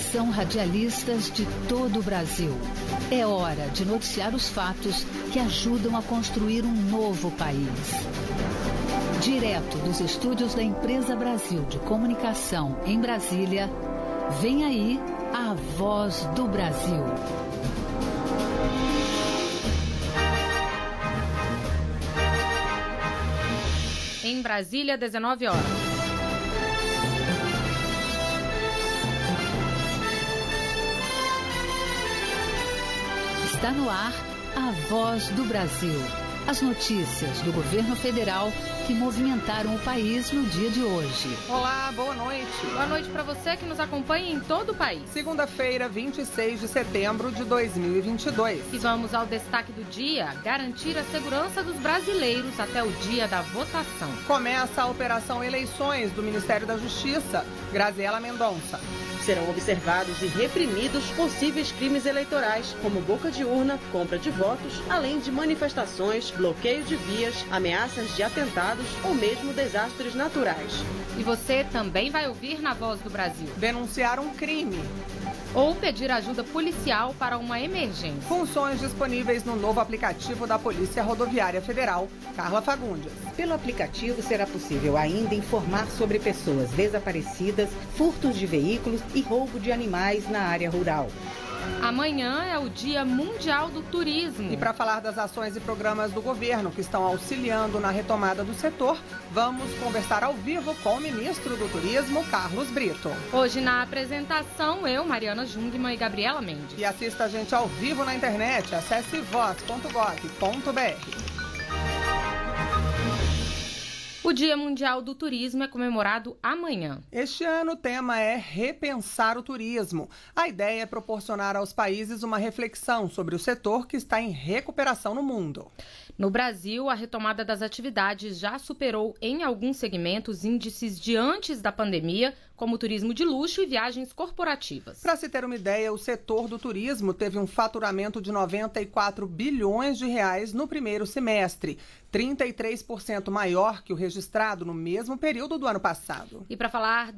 Atenção, radialistas de todo o Brasil. É hora de noticiar os fatos que ajudam a construir um novo país. Direto dos estúdios da Empresa Brasil de Comunicação em Brasília, vem aí a Voz do Brasil. Em Brasília, 19 horas. Está no ar a Voz do Brasil. As notícias do governo federal que movimentaram o país no dia de hoje. Olá, boa noite. Boa noite para você que nos acompanha em todo o país. Segunda-feira, 26 de setembro de 2022. E vamos ao destaque do dia: garantir a segurança dos brasileiros até o dia da votação. Começa a Operação Eleições do Ministério da Justiça. Graziela Mendonça. Serão observados e reprimidos possíveis crimes eleitorais, como boca de urna, compra de votos, além de manifestações, bloqueio de vias, ameaças de atentados ou mesmo desastres naturais. E você também vai ouvir na Voz do Brasil. Denunciar um crime. Ou pedir ajuda policial para uma emergência. Funções disponíveis no novo aplicativo da Polícia Rodoviária Federal. Carla Fagundes. Pelo aplicativo será possível ainda informar sobre pessoas desaparecidas, furtos de veículos e roubo de animais na área rural. Amanhã é o Dia Mundial do Turismo. E para falar das ações e programas do governo que estão auxiliando na retomada do setor, vamos conversar ao vivo com o ministro do Turismo, Carlos Brito. Hoje na apresentação, eu, Mariana Jungmann e Gabriela Mendes. E assista a gente ao vivo na internet, acesse voz.gov.br. O Dia Mundial do Turismo é comemorado amanhã. Este ano o tema é repensar o turismo. A ideia é proporcionar aos países uma reflexão sobre o setor que está em recuperação no mundo. No Brasil, a retomada das atividades já superou em alguns segmentos índices de antes da pandemia, como turismo de luxo e viagens corporativas. Para se ter uma ideia, o setor do turismo teve um faturamento de 94 bilhões de reais no primeiro semestre, 33% maior que o registrado no mesmo período do ano passado. E para falar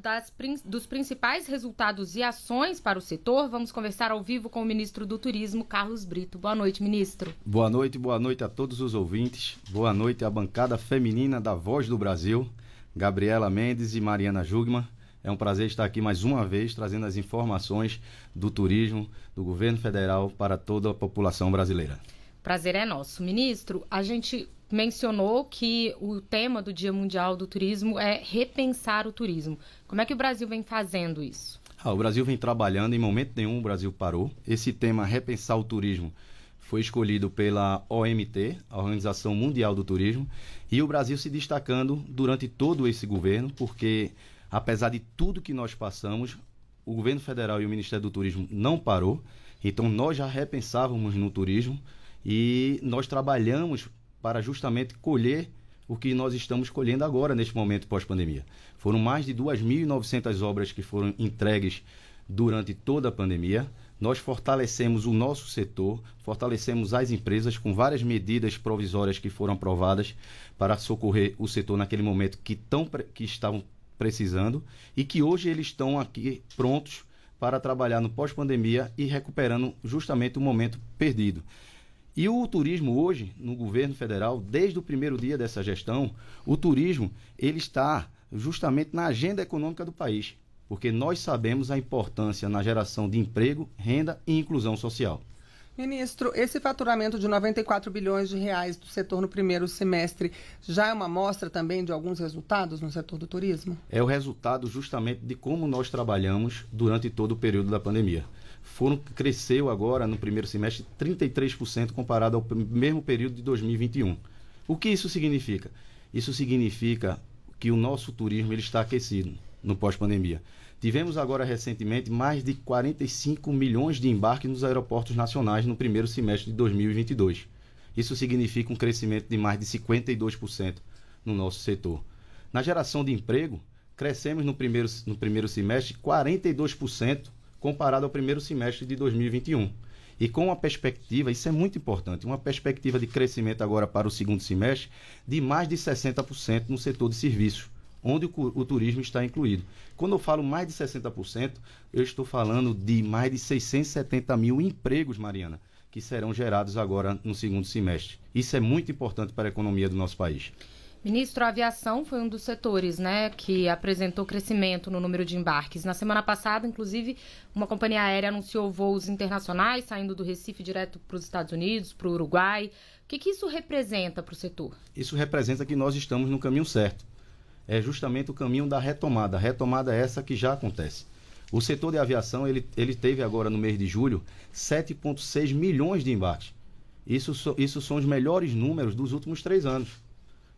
dos principais resultados e ações para o setor, vamos conversar ao vivo com o ministro do Turismo, Carlos Brito. Boa noite, ministro. Boa noite a todos os ouvintes. Boa noite à bancada feminina da Voz do Brasil, Gabriela Mendes e Mariana Jungmann. É um prazer estar aqui mais uma vez trazendo as informações do turismo do governo federal para toda a população brasileira. Prazer é nosso. Ministro, a gente mencionou que o tema do Dia Mundial do Turismo é repensar o turismo. Como é que o Brasil vem fazendo isso? O Brasil vem trabalhando, em momento nenhum o Brasil parou. Esse tema, repensar o turismo, foi escolhido pela OMT, a Organização Mundial do Turismo, e o Brasil se destacando durante todo esse governo, porque apesar de tudo que nós passamos, o governo federal e o Ministério do Turismo não parou. Então nós já repensávamos no turismo e nós trabalhamos para justamente colher o que nós estamos colhendo agora neste momento pós-pandemia. Foram mais de 2.900 obras que foram entregues durante toda a pandemia. Nós fortalecemos o nosso setor, fortalecemos as empresas com várias medidas provisórias que foram aprovadas para socorrer o setor naquele momento que estavam precisando e que hoje eles estão aqui prontos para trabalhar no pós-pandemia e recuperando justamente o momento perdido. E o turismo hoje, no governo federal, desde o primeiro dia dessa gestão, o turismo ele está justamente na agenda econômica do país, porque nós sabemos a importância na geração de emprego, renda e inclusão social. Ministro, esse faturamento de 94 bilhões de reais do setor no primeiro semestre já é uma amostra também de alguns resultados no setor do turismo? É o resultado justamente de como nós trabalhamos durante todo o período da pandemia. Cresceu agora no primeiro semestre 33% comparado ao mesmo período de 2021. O que isso significa? Isso significa que o nosso turismo ele está aquecido no pós-pandemia. Tivemos agora recentemente mais de 45 milhões de embarques nos aeroportos nacionais no primeiro semestre de 2022. Isso significa um crescimento de mais de 52% no nosso setor. Na geração de emprego, crescemos no primeiro semestre 42% comparado ao primeiro semestre de 2021. E com uma perspectiva, isso é muito importante, uma perspectiva de crescimento agora para o segundo semestre de mais de 60% no setor de serviços. onde o turismo está incluído. Quando eu falo mais de 60%, eu estou falando de mais de 670 mil empregos, Mariana, que serão gerados agora no segundo semestre. Isso é muito importante para a economia do nosso país. Ministro, a aviação foi um dos setores, né, que apresentou crescimento no número de embarques. Na semana passada, inclusive, uma companhia aérea anunciou voos internacionais saindo do Recife direto para os Estados Unidos, para o Uruguai. O que isso representa para o setor? Isso representa que nós estamos no caminho certo. É justamente o caminho da retomada. A retomada é essa que já acontece. O setor de aviação, ele teve agora no mês de julho 7,6 milhões de embarques. Isso são os melhores números dos últimos 3 anos.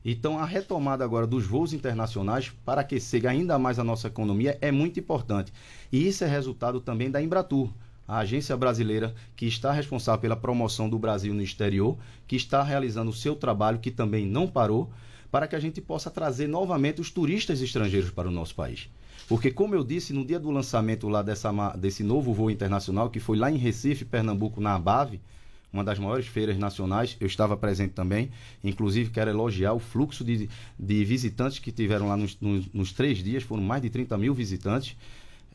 Então, a retomada agora dos voos internacionais para aquecer ainda mais a nossa economia é muito importante. E isso é resultado também da Embratur, a agência brasileira que está responsável pela promoção do Brasil no exterior, que está realizando o seu trabalho, que também não parou, para que a gente possa trazer novamente os turistas estrangeiros para o nosso país. Porque, como eu disse, no dia do lançamento lá desse novo voo internacional, que foi lá em Recife, Pernambuco, na ABAV, uma das maiores feiras nacionais, eu estava presente também, inclusive quero elogiar o fluxo de visitantes que tiveram lá nos 3 dias, foram mais de 30 mil visitantes,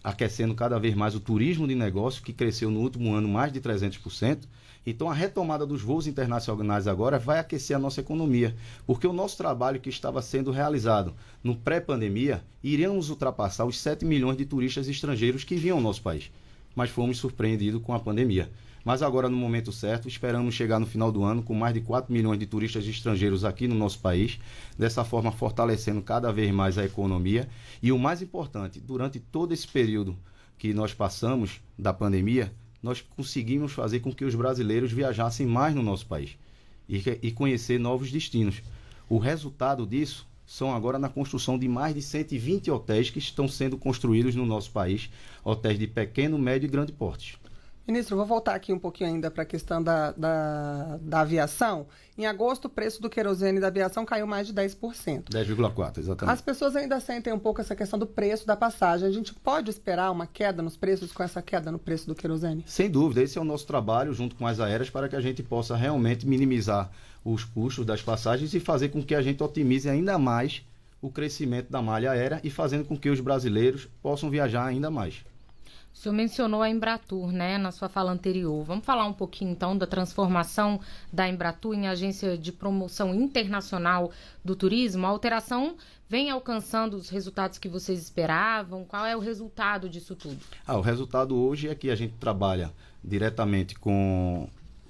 aquecendo cada vez mais o turismo de negócio, que cresceu no último ano mais de 300%. Então, a retomada dos voos internacionais agora vai aquecer a nossa economia, porque o nosso trabalho que estava sendo realizado no pré-pandemia, iríamos ultrapassar os 7 milhões de turistas estrangeiros que vinham ao nosso país, mas fomos surpreendidos com a pandemia. Mas agora, no momento certo, esperamos chegar no final do ano com mais de 4 milhões de turistas estrangeiros aqui no nosso país, dessa forma fortalecendo cada vez mais a economia. E o mais importante, durante todo esse período que nós passamos da pandemia, nós conseguimos fazer com que os brasileiros viajassem mais no nosso país e conhecer novos destinos. O resultado disso são agora na construção de mais de 120 hotéis que estão sendo construídos no nosso país, hotéis de pequeno, médio e grande porte. Ministro, vou voltar aqui um pouquinho ainda para a questão da aviação. Em agosto, o preço do querosene da aviação caiu mais de 10%. 10,4%, exatamente. As pessoas ainda sentem um pouco essa questão do preço da passagem. A gente pode esperar uma queda nos preços com essa queda no preço do querosene? Sem dúvida, esse é o nosso trabalho junto com as aéreas para que a gente possa realmente minimizar os custos das passagens e fazer com que a gente otimize ainda mais o crescimento da malha aérea e fazendo com que os brasileiros possam viajar ainda mais. O senhor mencionou a Embratur, né, na sua fala anterior. Vamos falar um pouquinho, então, da transformação da Embratur em agência de promoção internacional do turismo. A alteração vem alcançando os resultados que vocês esperavam? Qual é o resultado disso tudo? O resultado hoje é que a gente trabalha diretamente com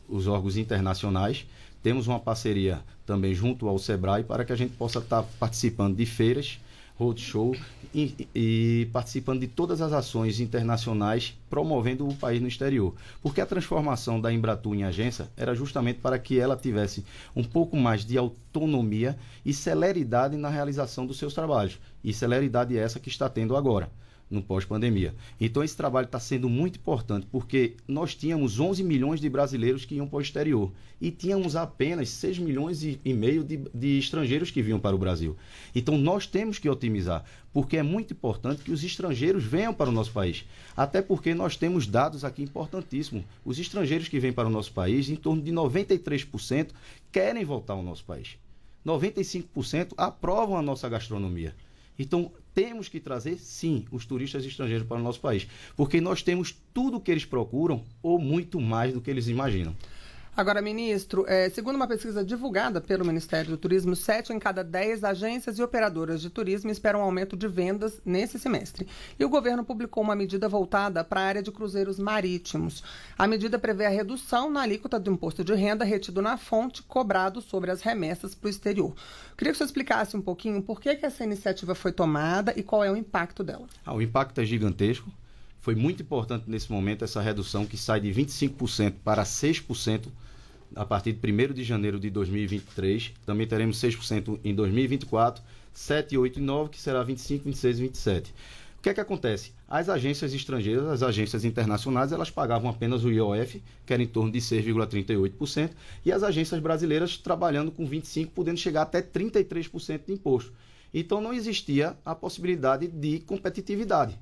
os órgãos internacionais. Temos uma parceria também junto ao Sebrae para que a gente possa estar participando de feiras, roadshow e participando de todas as ações internacionais promovendo o país no exterior. Porque a transformação da Embratur em agência era justamente para que ela tivesse um pouco mais de autonomia e celeridade na realização dos seus trabalhos. E celeridade essa que está tendo agora, no pós-pandemia. Então esse trabalho está sendo muito importante, porque nós tínhamos 11 milhões de brasileiros que iam para o exterior e tínhamos apenas 6 milhões e meio de estrangeiros que vinham para o Brasil. Então nós temos que otimizar, porque é muito importante que os estrangeiros venham para o nosso país, até porque nós temos dados aqui importantíssimos. Os estrangeiros que vêm para o nosso país, em torno de 93% querem voltar ao nosso país. 95% aprovam a nossa gastronomia. Então, temos que trazer, sim, os turistas estrangeiros para o nosso país, porque nós temos tudo o que eles procuram ou muito mais do que eles imaginam. Agora, ministro, segundo uma pesquisa divulgada pelo Ministério do Turismo, 7 em cada 10 agências e operadoras de turismo esperam um aumento de vendas nesse semestre. E o governo publicou uma medida voltada para a área de cruzeiros marítimos. A medida prevê a redução na alíquota do imposto de renda retido na fonte, cobrado sobre as remessas para o exterior. Queria que você explicasse um pouquinho por que essa iniciativa foi tomada e qual é o impacto dela. O impacto é gigantesco. Foi muito importante nesse momento essa redução que sai de 25% para 6% a partir de 1º de janeiro de 2023. Também teremos 6% em 2024, 7, 8 e 9, que será 25, 26 e 27. O que é que acontece? As agências estrangeiras, as agências internacionais, elas pagavam apenas o IOF, que era em torno de 6,38%, e as agências brasileiras trabalhando com 25%, podendo chegar até 33% de imposto. Então não existia a possibilidade de competitividade.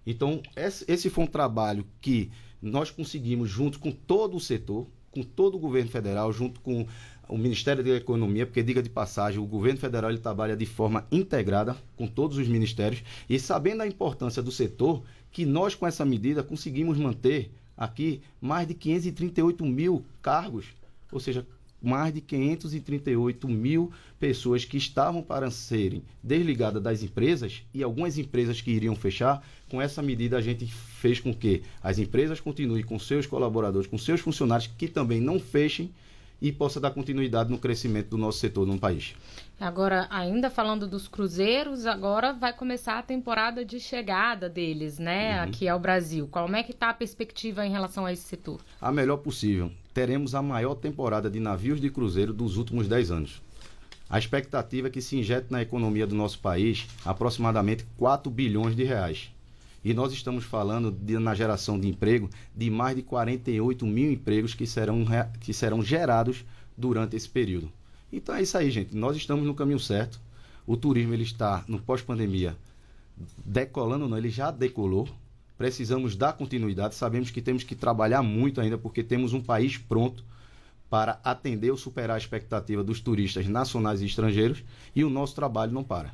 Então, esse foi um trabalho que nós conseguimos, junto com todo o setor, com todo o governo federal, junto com o Ministério da Economia, porque, diga de passagem, o governo federal ele trabalha de forma integrada com todos os ministérios e sabendo a importância do setor, que nós com essa medida conseguimos manter aqui mais de 538 mil cargos, ou seja, mais de 538 mil pessoas que estavam para serem desligadas das empresas e algumas empresas que iriam fechar. Com essa medida a gente fez com que as empresas continuem com seus colaboradores, com seus funcionários que também não fechem e possa dar continuidade no crescimento do nosso setor no país. Agora, ainda falando dos cruzeiros, agora vai começar a temporada de chegada deles, né, aqui ao Brasil. Como é que está a perspectiva em relação a esse setor? A melhor possível. Teremos a maior temporada de navios de cruzeiro dos últimos 10 anos. A expectativa é que se injete na economia do nosso país aproximadamente 4 bilhões de reais. E nós estamos falando na geração de emprego de mais de 48 mil empregos que serão gerados durante esse período. Então é isso aí, gente. Nós estamos no caminho certo. O turismo ele está, no pós-pandemia, decolando, não, ele já decolou. Precisamos dar continuidade. Sabemos que temos que trabalhar muito ainda, porque temos um país pronto para atender ou superar a expectativa dos turistas nacionais e estrangeiros, e o nosso trabalho não para.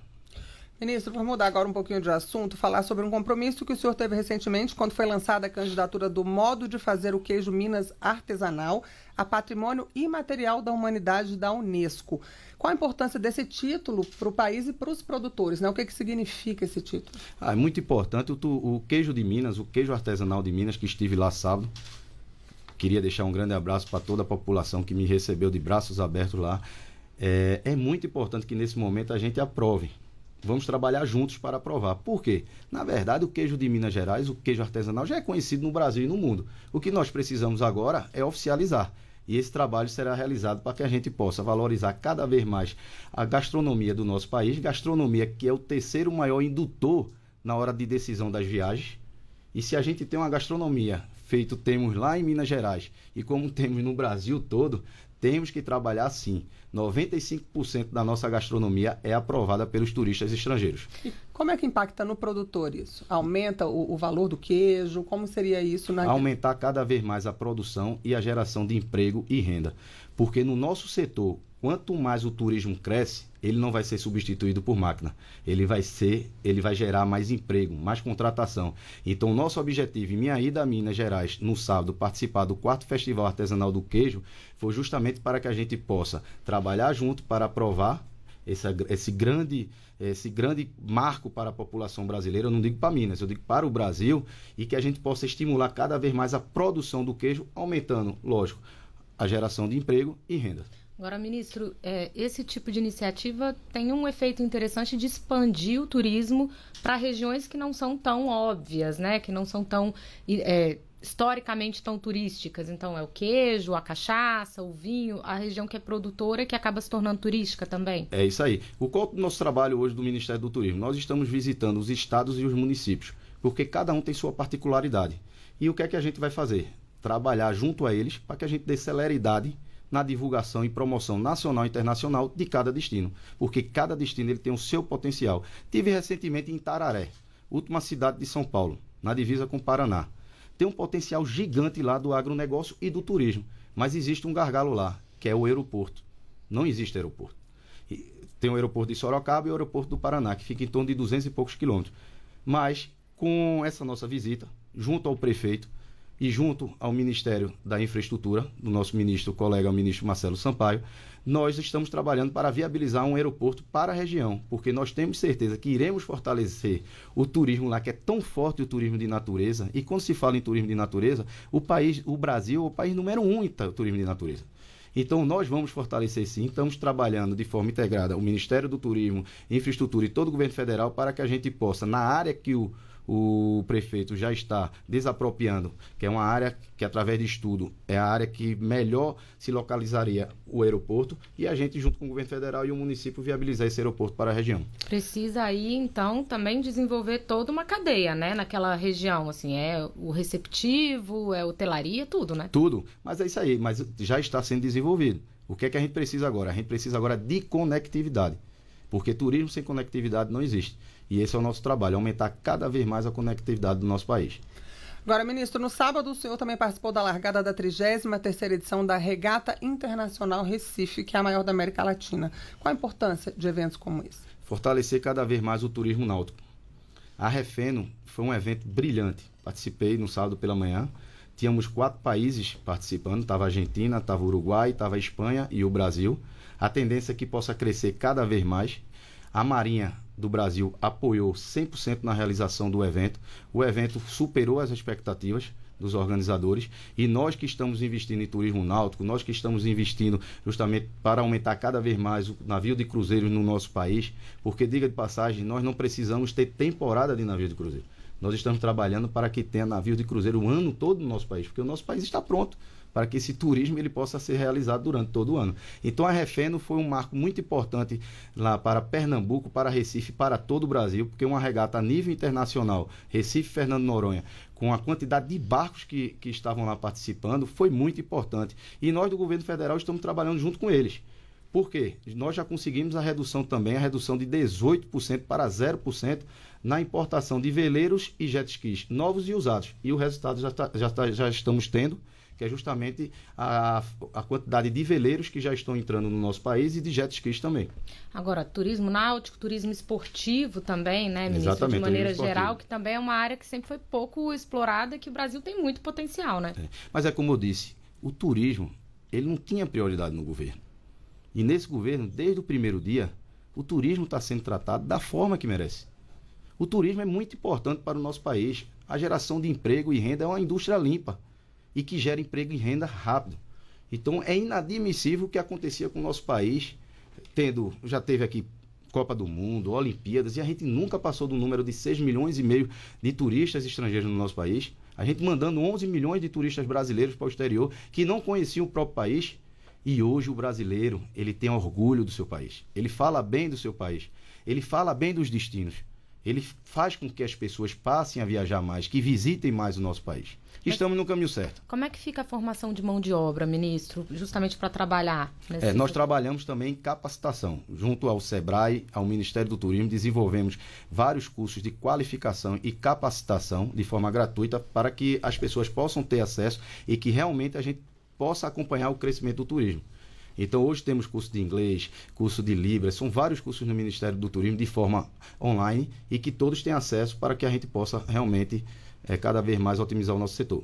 Ministro, vamos mudar agora um pouquinho de assunto, falar sobre um compromisso que o senhor teve recentemente quando foi lançada a candidatura do modo de fazer o queijo Minas artesanal a Patrimônio Imaterial da Humanidade da Unesco. Qual a importância desse título para o país e para os produtores, né? O que significa esse título? É muito importante. O queijo de Minas, o queijo artesanal de Minas, que estive lá sábado, queria deixar um grande abraço para toda a população que me recebeu de braços abertos lá. É muito importante que nesse momento a gente aprove. Vamos trabalhar juntos para aprovar. Por quê? Na verdade, o queijo de Minas Gerais, o queijo artesanal, já é conhecido no Brasil e no mundo. O que nós precisamos agora é oficializar. E esse trabalho será realizado para que a gente possa valorizar cada vez mais a gastronomia do nosso país, gastronomia que é o terceiro maior indutor na hora de decisão das viagens. E se a gente tem uma gastronomia feito temos lá em Minas Gerais e como temos no Brasil todo, temos que trabalhar assim. 95% da nossa gastronomia é aprovada pelos turistas estrangeiros. E como é que impacta no produtor isso? Aumenta o valor do queijo? Como seria isso? Aumentar cada vez mais a produção e a geração de emprego e renda. Porque no nosso setor, quanto mais o turismo cresce, ele não vai ser substituído por máquina. Ele vai gerar mais emprego, mais contratação. Então, nosso objetivo, em minha ida a Minas Gerais, no sábado, participar do 4º Festival Artesanal do Queijo, foi justamente para que a gente possa trabalhar junto para aprovar esse grande marco para a população brasileira. Eu não digo para Minas, eu digo para o Brasil, e que a gente possa estimular cada vez mais a produção do queijo, aumentando, lógico, a geração de emprego e renda. Agora, ministro, esse tipo de iniciativa tem um efeito interessante de expandir o turismo para regiões que não são tão óbvias, né? Que não são tão historicamente tão turísticas. Então, é o queijo, a cachaça, o vinho, a região que é produtora que acaba se tornando turística também. É isso aí. Qual é o nosso trabalho hoje do Ministério do Turismo? Nós estamos visitando os estados e os municípios, porque cada um tem sua particularidade. E o que é que a gente vai fazer? Trabalhar junto a eles para que a gente dê celeridade na divulgação e promoção nacional e internacional de cada destino, porque cada destino ele tem o seu potencial. Tive recentemente em Tararé, última cidade de São Paulo, na divisa com o Paraná. Tem um potencial gigante lá do agronegócio e do turismo, mas existe um gargalo lá, que é o aeroporto. Não existe aeroporto. Tem o aeroporto de Sorocaba e o aeroporto do Paraná, que fica em torno de 200 e poucos quilômetros. Mas, com essa nossa visita, junto ao prefeito, e junto ao Ministério da Infraestrutura, do nosso ministro, colega, o ministro Marcelo Sampaio, nós estamos trabalhando para viabilizar um aeroporto para a região, porque nós temos certeza que iremos fortalecer o turismo lá, que é tão forte o turismo de natureza, e quando se fala em turismo de natureza, o Brasil é o país número 1 em turismo de natureza. Então, nós vamos fortalecer sim, estamos trabalhando de forma integrada, o Ministério do Turismo, Infraestrutura e todo o governo federal, para que a gente possa, na área que o prefeito já está desapropriando, que é uma área que, através de estudo, é a área que melhor se localizaria o aeroporto, e a gente, junto com o governo federal e o município, viabilizar esse aeroporto para a região. Precisa aí, então, também desenvolver toda uma cadeia, né, naquela região, assim, é o receptivo, é hotelaria, tudo, né? Tudo, mas é isso aí, mas já está sendo desenvolvido. O que é que a gente precisa agora? A gente precisa agora de conectividade, porque turismo sem conectividade não existe. E esse é o nosso trabalho, aumentar cada vez mais a conectividade do nosso país. Agora, ministro, no sábado o senhor também participou da largada da 33ª edição da Regata Internacional Recife, que é a maior da América Latina. Qual a importância de eventos como esse? Fortalecer cada vez mais o turismo náutico. A Refeno foi um evento brilhante. Participei no sábado pela manhã. Tínhamos 4 países participando. Estava a Argentina, estava o Uruguai, estava a Espanha e o Brasil. A tendência é que possa crescer cada vez mais. A Marinha do Brasil apoiou 100% na realização do evento. O evento superou as expectativas dos organizadores e nós que estamos investindo em turismo náutico, nós que estamos investindo justamente para aumentar cada vez mais o navio de cruzeiros no nosso país, porque, diga de passagem, nós não precisamos ter temporada de navio de cruzeiro. Nós estamos trabalhando para que tenha navio de cruzeiro o ano todo no nosso país, porque o nosso país está pronto para que esse turismo ele possa ser realizado durante todo o ano. Então a Refeno foi um marco muito importante lá para Pernambuco, para Recife, para todo o Brasil, porque uma regata a nível internacional, Recife, Fernando Noronha, com a quantidade de barcos que estavam lá participando, foi muito importante. E nós do governo federal estamos trabalhando junto com eles. Por quê? Nós já conseguimos a redução também, a redução de 18% para 0% na importação de veleiros e jet skis novos e usados. E o resultado já estamos tendo, que é justamente a quantidade de veleiros que já estão entrando no nosso país e de jet skis também. Agora, turismo náutico, turismo esportivo também, né, ministro? Exatamente, de maneira geral, que também é uma área que sempre foi pouco explorada e que o Brasil tem muito potencial, né? Mas é como eu disse, o turismo, ele não tinha prioridade no governo. E nesse governo, desde o primeiro dia, o turismo está sendo tratado da forma que merece. O turismo é muito importante para o nosso país. A geração de emprego e renda é uma indústria limpa e que gera emprego e renda rápido. Então é inadmissível o que acontecia com o nosso país, já teve aqui Copa do Mundo, Olimpíadas, e a gente nunca passou do número de 6,5 milhões de turistas estrangeiros no nosso país. A gente mandando 11 milhões de turistas brasileiros para o exterior que não conheciam o próprio país. E hoje o brasileiro, ele tem orgulho do seu país. Ele fala bem do seu país. Ele fala bem dos destinos. Ele faz com que as pessoas passem a viajar mais, que visitem mais o nosso país. Estamos no caminho certo. Como é que fica a formação de mão de obra, ministro, justamente para trabalhar nesse Nós trabalhamos também em capacitação. Junto ao SEBRAE, ao Ministério do Turismo, desenvolvemos vários cursos de qualificação e capacitação de forma gratuita para que as pessoas possam ter acesso e que realmente a gente possa acompanhar o crescimento do turismo. Então, hoje temos curso de inglês, curso de Libras, são vários cursos no Ministério do Turismo de forma online e que todos têm acesso para que a gente possa realmente cada vez mais otimizar o nosso setor.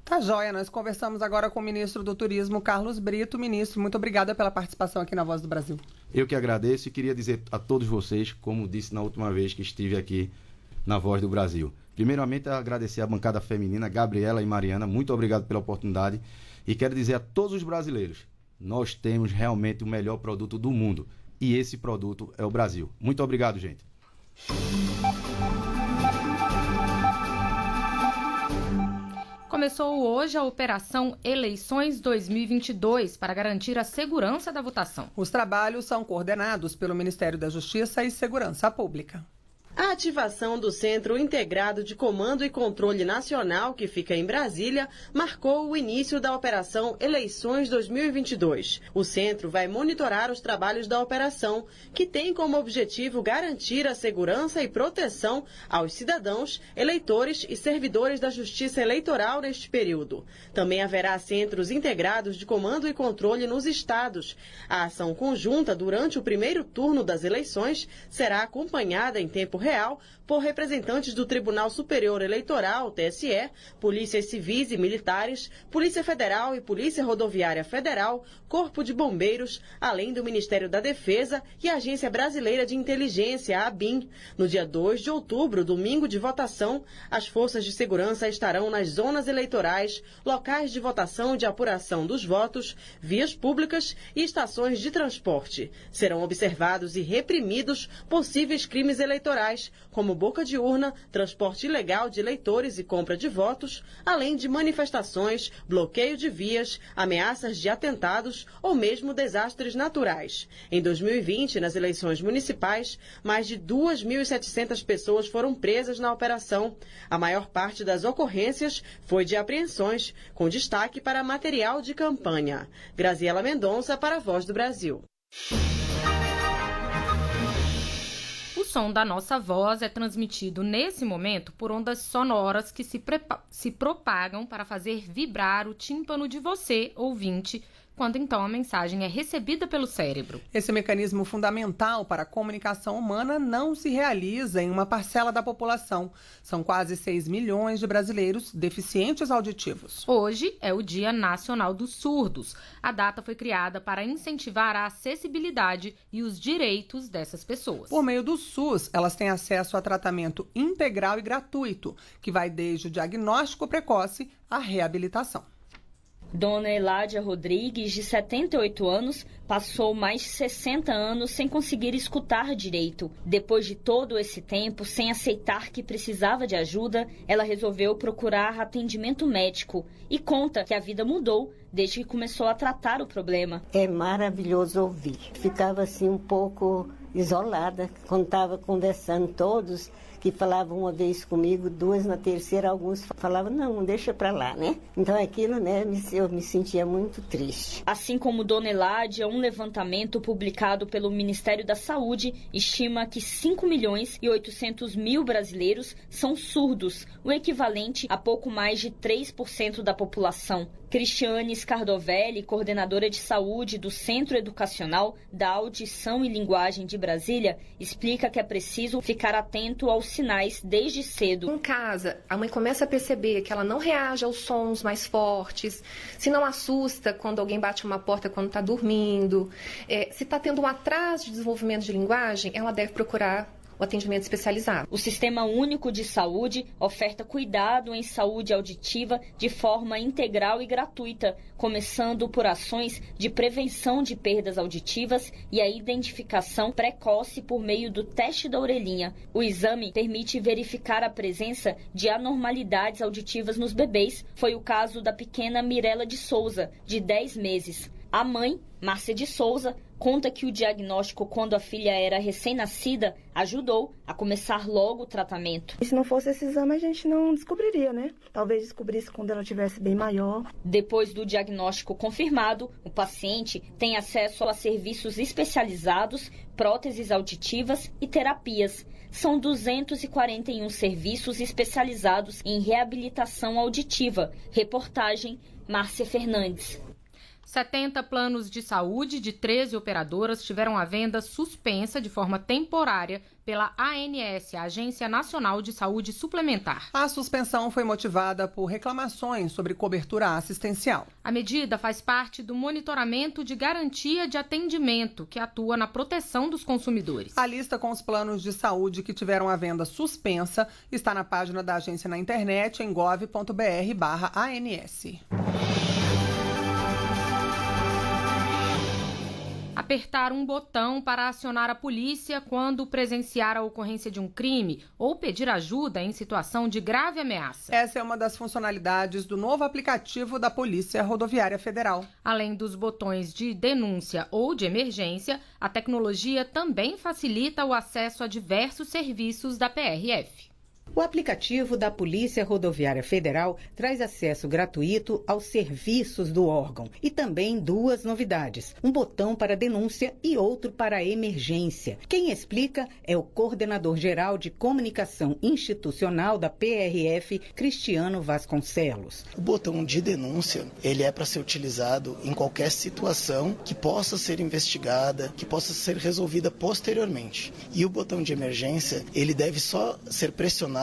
Tá joia, nós conversamos agora com o ministro do Turismo, Carlos Brito. Ministro, muito obrigada pela participação aqui na Voz do Brasil. Eu que agradeço e queria dizer a todos vocês, como disse na última vez que estive aqui na Voz do Brasil. Primeiramente, agradecer à bancada feminina, Gabriela e Mariana, muito obrigado pela oportunidade. E quero dizer a todos os brasileiros, nós temos realmente o melhor produto do mundo. E esse produto é o Brasil. Muito obrigado, gente. Começou hoje a Operação Eleições 2022 para garantir a segurança da votação. Os trabalhos são coordenados pelo Ministério da Justiça e Segurança Pública. A ativação do Centro Integrado de Comando e Controle Nacional, que fica em Brasília, marcou o início da Operação Eleições 2022. O centro vai monitorar os trabalhos da operação, que tem como objetivo garantir a segurança e proteção aos cidadãos, eleitores e servidores da Justiça Eleitoral neste período. Também haverá centros integrados de comando e controle nos estados. A ação conjunta durante o primeiro turno das eleições será acompanhada em tempo real por representantes do Tribunal Superior Eleitoral, TSE, polícias civis e militares, Polícia Federal e Polícia Rodoviária Federal, Corpo de Bombeiros, além do Ministério da Defesa e a Agência Brasileira de Inteligência, a ABIN. No dia 2 de outubro, domingo de votação, as forças de segurança estarão nas zonas eleitorais, locais de votação e de apuração dos votos, vias públicas e estações de transporte. Serão observados e reprimidos possíveis crimes eleitorais, como boca de urna, transporte ilegal de eleitores e compra de votos, além de manifestações, bloqueio de vias, ameaças de atentados ou mesmo desastres naturais. Em 2020, nas eleições municipais, mais de 2.700 pessoas foram presas na operação. A maior parte das ocorrências foi de apreensões, com destaque para material de campanha. Graziela Mendonça para a Voz do Brasil. O som da nossa voz é transmitido nesse momento por ondas sonoras que se propagam para fazer vibrar o tímpano de você, ouvinte, quando então a mensagem é recebida pelo cérebro. Esse mecanismo fundamental para a comunicação humana não se realiza em uma parcela da população. São quase 6 milhões de brasileiros deficientes auditivos. Hoje é o Dia Nacional dos Surdos. A data foi criada para incentivar a acessibilidade e os direitos dessas pessoas. Por meio do SUS, elas têm acesso a tratamento integral e gratuito, que vai desde o diagnóstico precoce à reabilitação. Dona Eládia Rodrigues, de 78 anos, passou mais de 60 anos sem conseguir escutar direito. Depois de todo esse tempo, sem aceitar que precisava de ajuda, ela resolveu procurar atendimento médico e conta que a vida mudou desde que começou a tratar o problema. É maravilhoso ouvir. Ficava assim um pouco isolada, quando estava conversando todos, que falavam uma vez comigo, duas na terceira, alguns falavam, não, deixa pra lá, né? Então aquilo, né, eu me sentia muito triste. Assim como Dona Eládia, um levantamento publicado pelo Ministério da Saúde estima que 5.800.000 brasileiros são surdos, o equivalente a pouco mais de 3% da população. Cristiane Scardovelli, coordenadora de saúde do Centro Educacional da Audição e Linguagem de Brasília, explica que é preciso ficar atento aos sinais desde cedo. Em casa, a mãe começa a perceber que ela não reage aos sons mais fortes, se não assusta quando alguém bate uma porta quando está dormindo, se está tendo um atraso de desenvolvimento de linguagem, ela deve procurar o atendimento especializado. O Sistema Único de Saúde oferta cuidado em saúde auditiva de forma integral e gratuita, começando por ações de prevenção de perdas auditivas e a identificação precoce por meio do teste da orelhinha. O exame permite verificar a presença de anormalidades auditivas nos bebês. Foi o caso da pequena Mirela de Souza, de 10 meses. A mãe, Márcia de Souza, conta que o diagnóstico quando a filha era recém-nascida ajudou a começar logo o tratamento. E se não fosse esse exame, a gente não descobriria, né? Talvez descobrisse quando ela estivesse bem maior. Depois do diagnóstico confirmado, o paciente tem acesso a serviços especializados, próteses auditivas e terapias. São 241 serviços especializados em reabilitação auditiva. Reportagem, Márcia Fernandes. 70 planos de saúde de 13 operadoras tiveram a venda suspensa de forma temporária pela ANS, a Agência Nacional de Saúde Suplementar. A suspensão foi motivada por reclamações sobre cobertura assistencial. A medida faz parte do monitoramento de garantia de atendimento, que atua na proteção dos consumidores. A lista com os planos de saúde que tiveram a venda suspensa está na página da agência na internet em gov.br/ANS. Apertar um botão para acionar a polícia quando presenciar a ocorrência de um crime ou pedir ajuda em situação de grave ameaça. Essa é uma das funcionalidades do novo aplicativo da Polícia Rodoviária Federal. Além dos botões de denúncia ou de emergência, a tecnologia também facilita o acesso a diversos serviços da PRF. O aplicativo da Polícia Rodoviária Federal traz acesso gratuito aos serviços do órgão e também duas novidades, um botão para denúncia e outro para emergência. Quem explica é o coordenador-geral de comunicação institucional da PRF, Cristiano Vasconcelos. O botão de denúncia, ele é para ser utilizado em qualquer situação que possa ser investigada, que possa ser resolvida posteriormente. E o botão de emergência, ele deve só ser pressionado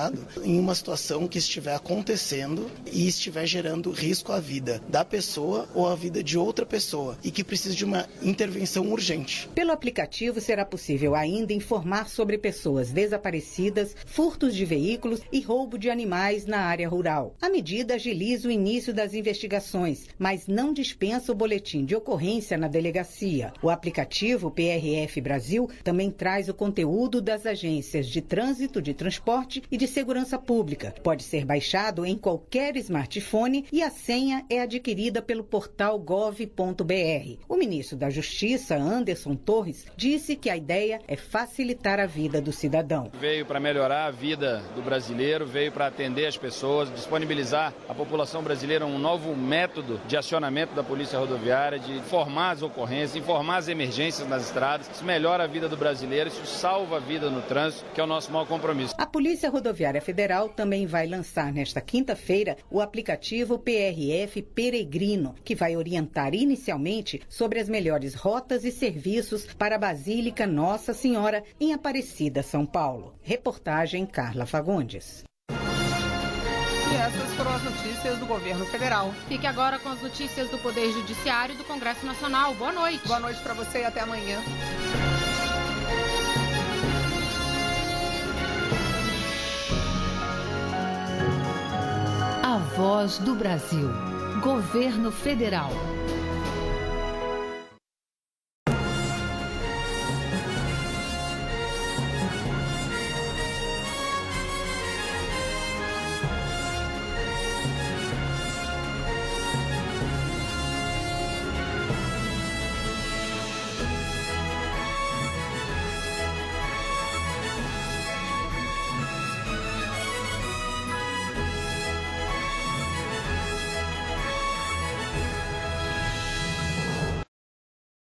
em uma situação que estiver acontecendo e estiver gerando risco à vida da pessoa ou à vida de outra pessoa e que precise de uma intervenção urgente. Pelo aplicativo será possível ainda informar sobre pessoas desaparecidas, furtos de veículos e roubo de animais na área rural. A medida agiliza o início das investigações, mas não dispensa o boletim de ocorrência na delegacia. O aplicativo PRF Brasil também traz o conteúdo das agências de trânsito, de transporte e de Segurança Pública. Pode ser baixado em qualquer smartphone e a senha é adquirida pelo portal gov.br. O ministro da Justiça, Anderson Torres, disse que a ideia é facilitar a vida do cidadão. Veio para melhorar a vida do brasileiro, veio para atender as pessoas, disponibilizar à população brasileira um novo método de acionamento da Polícia Rodoviária, de informar as ocorrências, informar as emergências nas estradas. Isso melhora a vida do brasileiro, isso salva a vida no trânsito, que é o nosso maior compromisso. A Polícia Rodoviária Federal também vai lançar nesta quinta-feira o aplicativo PRF Peregrino, que vai orientar inicialmente sobre as melhores rotas e serviços para a Basílica Nossa Senhora em Aparecida, São Paulo. Reportagem Carla Fagundes. E essas foram as notícias do governo federal. Fique agora com as notícias do Poder Judiciário e do Congresso Nacional. Boa noite. Boa noite para você e até amanhã. A Voz do Brasil. Governo Federal.